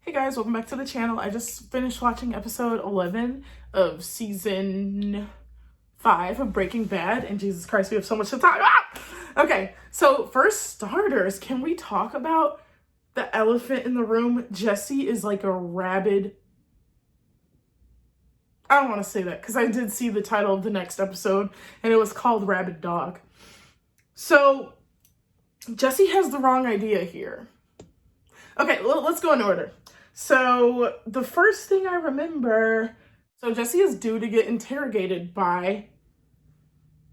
Hey guys, welcome back to the channel. I just finished watching episode 11 of season 5 of Breaking Bad, and Jesus Christ, we have so much to talk about! Okay, so for starters, can we talk about the elephant in the room? Jesse is like a rabid... I don't want to say that, because I did see the title of the next episode, and it was called Rabid Dog. So, Jesse has the wrong idea here. Okay, let's go in order. So the first thing I remember, so Jesse is due to get interrogated by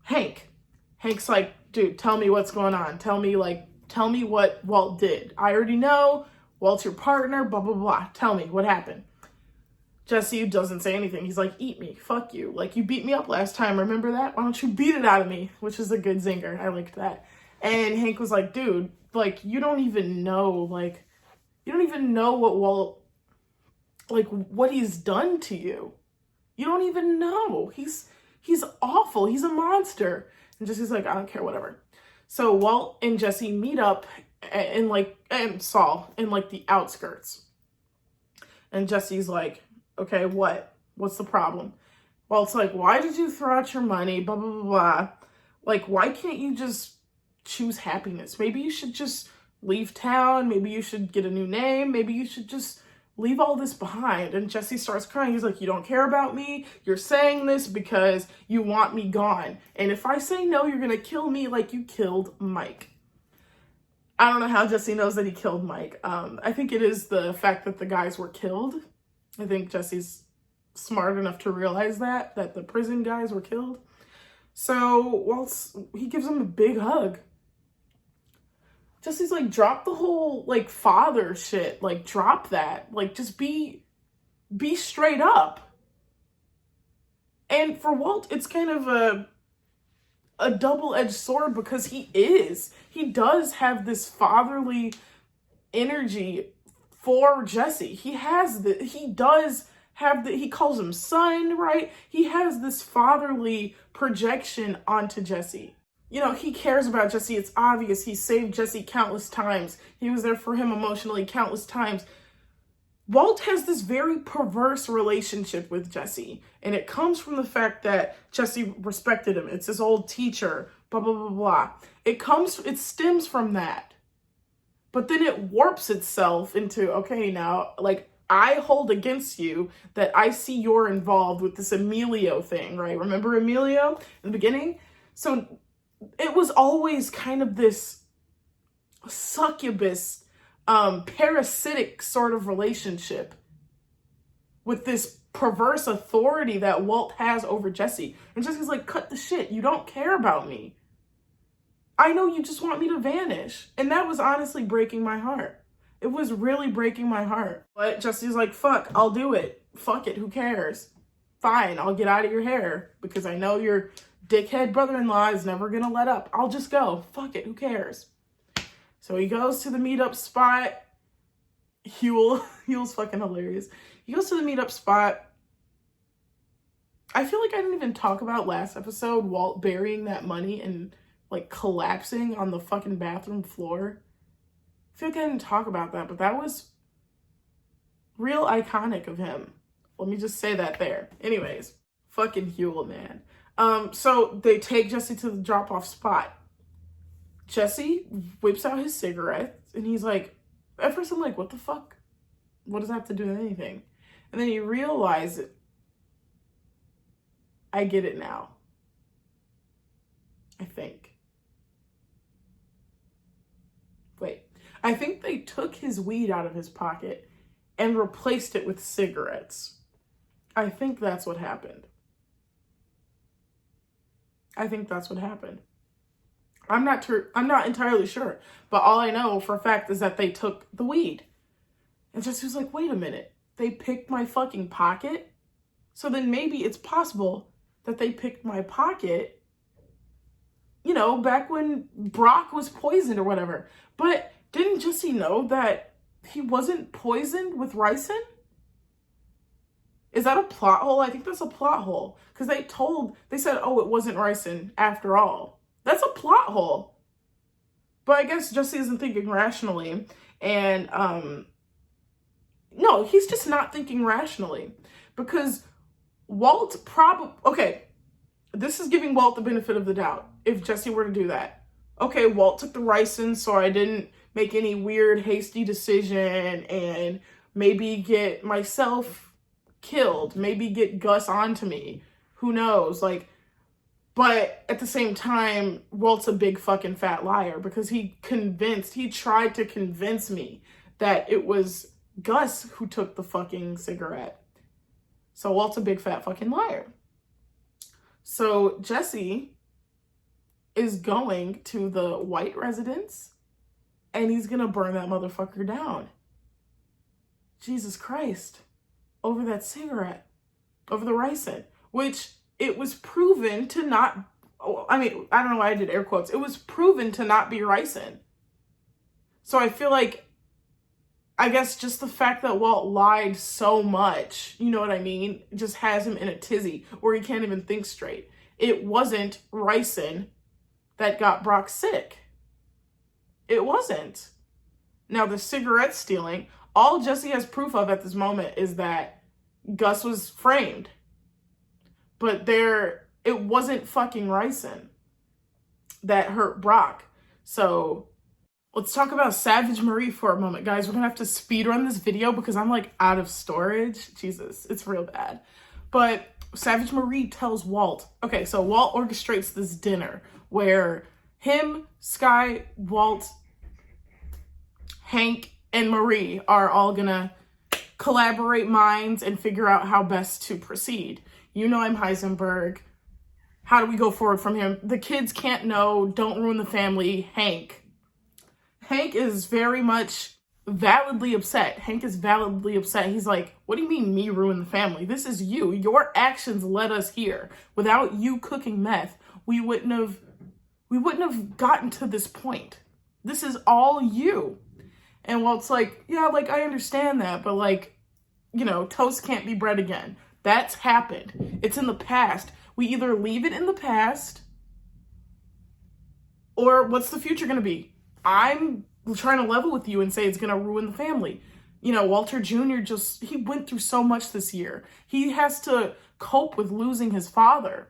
Hank. Hank's like, dude, tell me what's going on. Tell me what Walt did. I already know. Walt's your partner, blah, blah, blah. Tell me what happened. Jesse doesn't say anything. He's like, eat me. Fuck you. Like, you beat me up last time. Remember that? Why don't you beat it out of me? Which is a good zinger. I liked that. And Hank was like, dude, like, you don't even know what Walt, like, what he's done to you. You don't even know. He's awful. He's a monster. And Jesse's like, I don't care, whatever. So Walt and Jesse meet up and Saul in like the outskirts. And Jesse's like, okay, what's the problem? Walt's like, why did you throw out your money? Blah, blah, blah, blah. Like, why can't you just choose happiness? Maybe you should just leave town. Maybe you should get a new name. Maybe you should just leave all this behind. And Jesse starts crying. He's like, you don't care about me. You're saying this because you want me gone. And if I say no, you're going to kill me like you killed Mike. I don't know how Jesse knows that he killed Mike. I think it is the fact that the guys were killed. I think Jesse's smart enough to realize that the prison guys were killed. So he gives him a big hug. Jesse's like, drop the whole, like, father shit. Like, drop that. Like, just be straight up. And for Walt, it's kind of a double-edged sword because he does have this fatherly energy for Jesse. He calls him son, right? He has this fatherly projection onto Jesse. You know, he cares about Jesse. It's obvious. He saved Jesse countless times. He was there for him emotionally countless times. Walt has this very perverse relationship with Jesse. And it comes from the fact that Jesse respected him. It's his old teacher, blah, blah, blah, blah. It stems from that. But then it warps itself into, okay, now, like, I hold against you that I see you're involved with this Emilio thing, right? Remember Emilio in the beginning? So it was always kind of this succubus, parasitic sort of relationship with this perverse authority that Walt has over Jesse. And Jesse's like, cut the shit. You don't care about me. I know you just want me to vanish. And that was honestly breaking my heart. It was really breaking my heart. But Jesse's like, fuck, I'll do it. Fuck it, who cares? Fine, I'll get out of your hair because I know your dickhead brother-in-law is never gonna let up. I'll just go. Fuck it, who cares? So he goes to the meetup spot. Huel's fucking hilarious. He goes to the meetup spot. I feel like I didn't even talk about last episode, Walt burying that money and like collapsing on the fucking bathroom floor. I feel like I didn't talk about that, but that was real iconic of him. Let me just say that there. Anyways, fucking Huel, man. So they take Jesse to the drop-off spot. Jesse whips out his cigarette, and he's like, at first I'm like, what the fuck? What does that have to do with anything? And then he realizes, I get it now. I think. Wait. I think they took his weed out of his pocket and replaced it with cigarettes. I think that's what happened. I think that's what happened. I'm not entirely sure, but all I know for a fact is that they took the weed. And Jesse was like, wait a minute, they picked my fucking pocket? So then maybe it's possible that they picked my pocket, you know, back when Brock was poisoned or whatever. But didn't Jesse know that he wasn't poisoned with ricin? Is that a plot hole? I think that's a plot hole. Because they said, oh, it wasn't ricin after all. That's a plot hole. But I guess Jesse isn't thinking rationally. And, no, no, he's just not thinking rationally. Because Walt okay, this is giving Walt the benefit of the doubt. If Jesse were to do that. Okay, Walt took the ricin, so I didn't make any weird, hasty decision and maybe get myself killed. Maybe get Gus onto me. Who knows? Like, but at the same time, Walt's a big fucking fat liar because he tried to convince me that it was Gus who took the fucking cigarette. So Walt's a big fat fucking liar. So Jesse is going to the white residence and he's gonna burn that motherfucker down. Jesus Christ. Over that cigarette. Over the ricin. Which it was proven to not, I mean, I don't know why I did air quotes. It was proven to not be ricin. So I feel like, I guess just the fact that Walt lied so much, you know what I mean, just has him in a tizzy where he can't even think straight. It wasn't ricin that got Brock sick. It wasn't. Now, the cigarette stealing, all Jesse has proof of at this moment is that Gus was framed. But it wasn't fucking ricin that hurt Brock. So let's talk about Savage Marie for a moment, guys. We're gonna have to speed run this video because I'm like out of storage. Jesus, it's real bad. But Savage Marie tells Walt, okay, so Walt orchestrates this dinner where him, Sky, Walt, Hank, and Marie are all gonna collaborate minds and figure out how best to proceed. You know I'm Heisenberg. How do we go forward from him? The kids can't know. Don't ruin the family. Hank is very much validly upset. Hank is validly upset. He's like, what do you mean me ruin the family? This is you. Your actions led us here. Without you cooking meth, we wouldn't have gotten to this point. This is all you. And Walt's like, yeah, like I understand that, but like, you know, toast can't be bread again. That's happened. It's in the past. We either leave it in the past or what's the future going to be? I'm trying to level with you and say it's going to ruin the family. You know, Walter Jr. he went through so much this year. He has to cope with losing his father.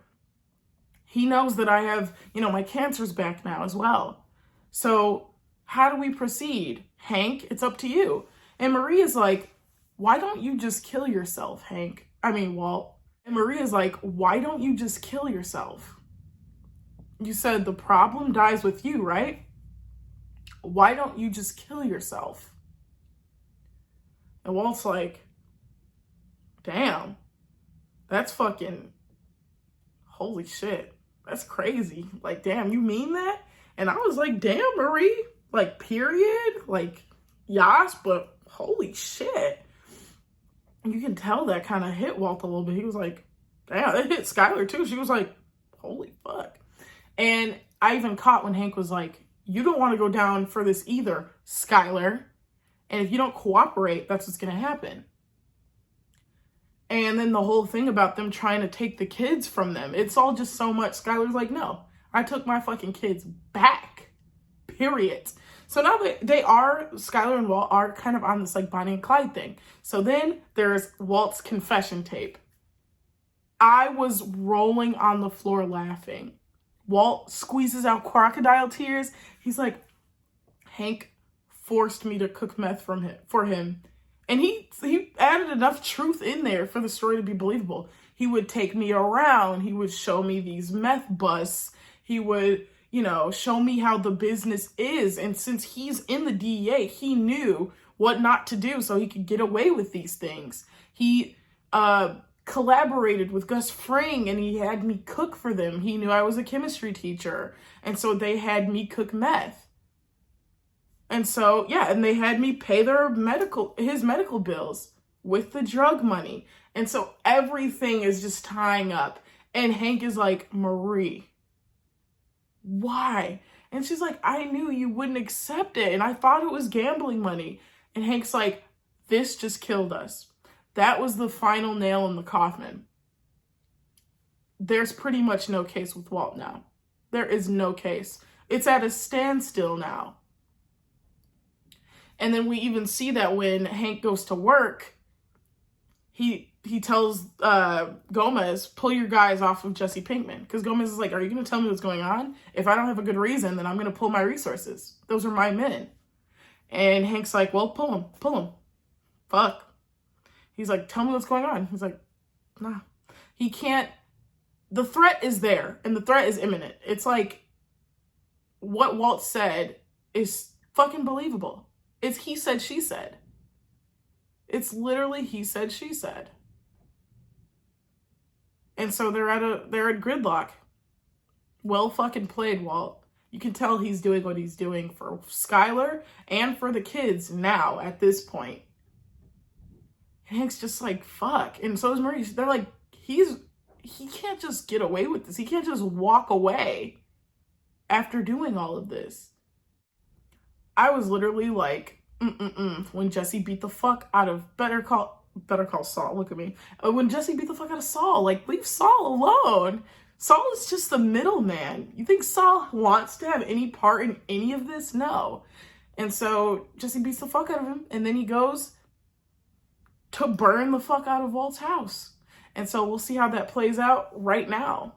He knows that I have, you know, my cancer's back now as well. So how do we proceed? Hank, it's up to you. And Maria's like, why don't you just kill yourself, Walt? And Maria's like, why don't you just kill yourself? You said the problem dies with you, right? Why don't you just kill yourself? And Walt's like, damn, that's fucking, holy shit. That's crazy. Like, damn, you mean that? And I was like, damn, Marie, like, period? Like, yas, but holy shit. You can tell that kind of hit Walt a little bit. He was like, damn, that hit Skylar too. She was like, holy fuck. And I even caught when Hank was like, you don't want to go down for this either, Skylar. And if you don't cooperate, that's what's going to happen. And then the whole thing about them trying to take the kids from them. It's all just so much. Skylar's like, no, I took my fucking kids back, period. So now Skylar and Walt are kind of on this like Bonnie and Clyde thing. So then there's Walt's confession tape. I was rolling on the floor laughing. Walt squeezes out crocodile tears. He's like, Hank forced me to cook meth for him. And he added enough truth in there for the story to be believable. He would take me around. He would show me these meth busts. He would, you know, show me how the business is. And since he's in the DEA, he knew what not to do so he could get away with these things. He collaborated with Gus Fring and he had me cook for them. He knew I was a chemistry teacher. And so they had me cook meth. And so, yeah, and they had me pay his medical bills with the drug money. And so everything is just tying up. And Hank is like, Marie, why? And she's like, I knew you wouldn't accept it. And I thought it was gambling money. And Hank's like, this just killed us. That was the final nail in the coffin. There's pretty much no case with Walt now. There is no case. It's at a standstill now. And then we even see that when Hank goes to work he tells Gomez, pull your guys off of Jesse Pinkman. Because Gomez is like, are you going to tell me what's going on? If I don't have a good reason, then I'm going to pull my resources. Those are my men. And Hank's like, well, pull him. Fuck. He's like, tell me what's going on. He's like, nah. He can't. The threat is there, and the threat is imminent. It's like, what Walt said is fucking believable. It's he said, she said. It's literally he said, she said. And so they're at gridlock. Well fucking played, Walt. You can tell he's doing what he's doing for Skylar and for the kids now at this point. And Hank's just like, fuck. And so is Murray. They're like, he can't just get away with this. He can't just walk away after doing all of this. I was literally like, when Jesse beat the fuck out of Better Call Saul. Look at me. When Jesse beat the fuck out of Saul, like, leave Saul alone. Saul is just the middleman. You think Saul wants to have any part in any of this? No. And so Jesse beats the fuck out of him, and then he goes to burn the fuck out of Walt's house. And so we'll see how that plays out right now.